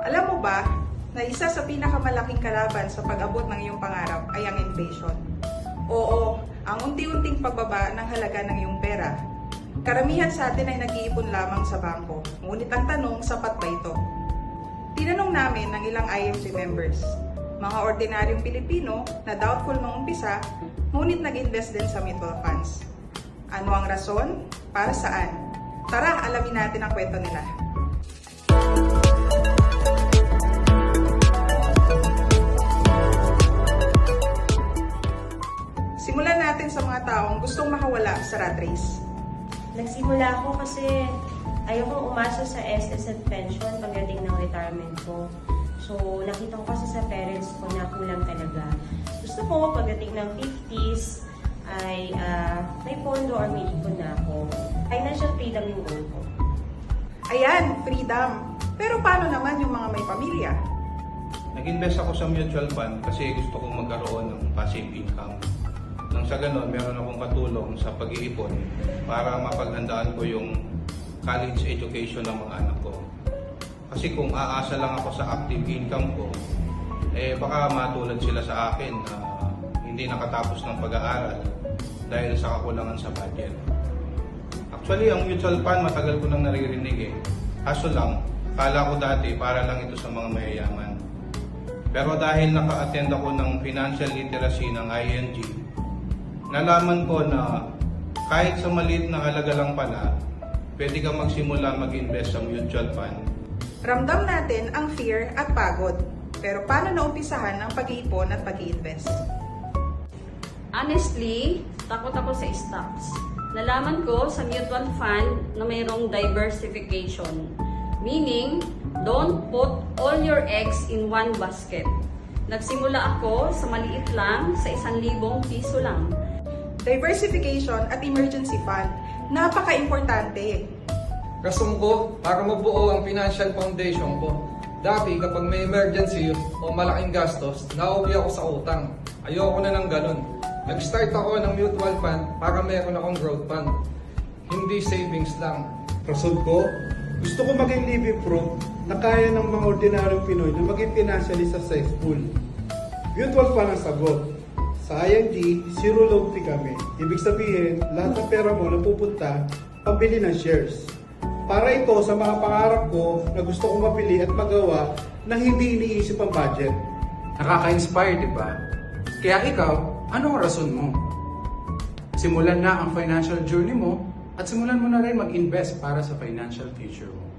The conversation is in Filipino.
Alam mo ba na isa sa pinakamalaking kalaban sa pag-abot ng iyong pangarap ay ang inflation? Oo, ang unti-unting pagbaba ng halaga ng iyong pera. Karamihan sa atin ay nag-iipon lamang sa bangko. Ngunit ang tanong, sapat ba ito? Tinanong namin ng ilang IMG members, mga ordinaryong Pilipino na doubtful nung umpisa, ngunit nag-invest din sa mutual funds. Ano ang rason? Para saan? Tara, alamin natin ang kwento nila. Simulan natin sa mga taong gustong makawala sa rat race. Nagsimula ako kasi ayokong umasa sa SS at pension pagdating ng retirement ko. So, nakita ko kasi sa parents ko na kulang talaga. Gusto ko pagdating ng 50s ay may pondo or may ipon na ako. Financial freedom yung goal ko. Ayan, freedom. Pero paano naman yung mga may pamilya? Nag-invest ako sa mutual fund kasi gusto kong magkaroon ng passive income. Nang sa ganon, meron akong katulong sa pag-iipon para mapaghandaan ko yung college education ng mga anak ko. Kasi kung aasa lang ako sa active income ko, baka matulad sila sa akin na hindi nakatapos ng pag-aaral dahil sa kakulangan sa budget. Actually, ang mutual fund matagal ko nang naririnig . Kaso lang, kala ko dati para lang ito sa mga mayayaman. Pero dahil naka-attend ako ng financial literacy ng ING, nalaman ko na kahit sa maliit na halaga lang pala, pwede kang magsimula mag-invest sa mutual fund. Ramdam natin ang fear at pagod. Pero paano naumpisahan ang pag-iipon at pag-i-invest? Honestly, takot ako sa stocks. Nalaman ko sa mutual fund na mayroong diversification. Meaning, don't put all your eggs in one basket. Nagsimula ako sa maliit lang, sa 1,000 piso lang. Diversification at emergency fund, napaka-importante. Rason ko para mabuo ang financial foundation ko. Dati kapag may emergency o malaking gastos, nauwi ako sa utang. Ayoko na ng ganun. Nag-start ako ng mutual fund para meron akong growth fund. Hindi savings lang. Rason ko, gusto ko maging living proof na kaya ng mga ordinaryong Pinoy na maging financially successful. Mutual fund ang sagot. Sa ING, zero loan fee kami. Ibig sabihin, lahat ng pera mo napupunta pambili ng shares. Para ito sa mga pangarap ko na gusto kong mabili at magawa nang hindi iniisip ang budget. Nakaka-inspire, di ba? Kaya ikaw, ano ang rason mo? Simulan na ang financial journey mo at simulan mo na rin mag-invest para sa financial future mo.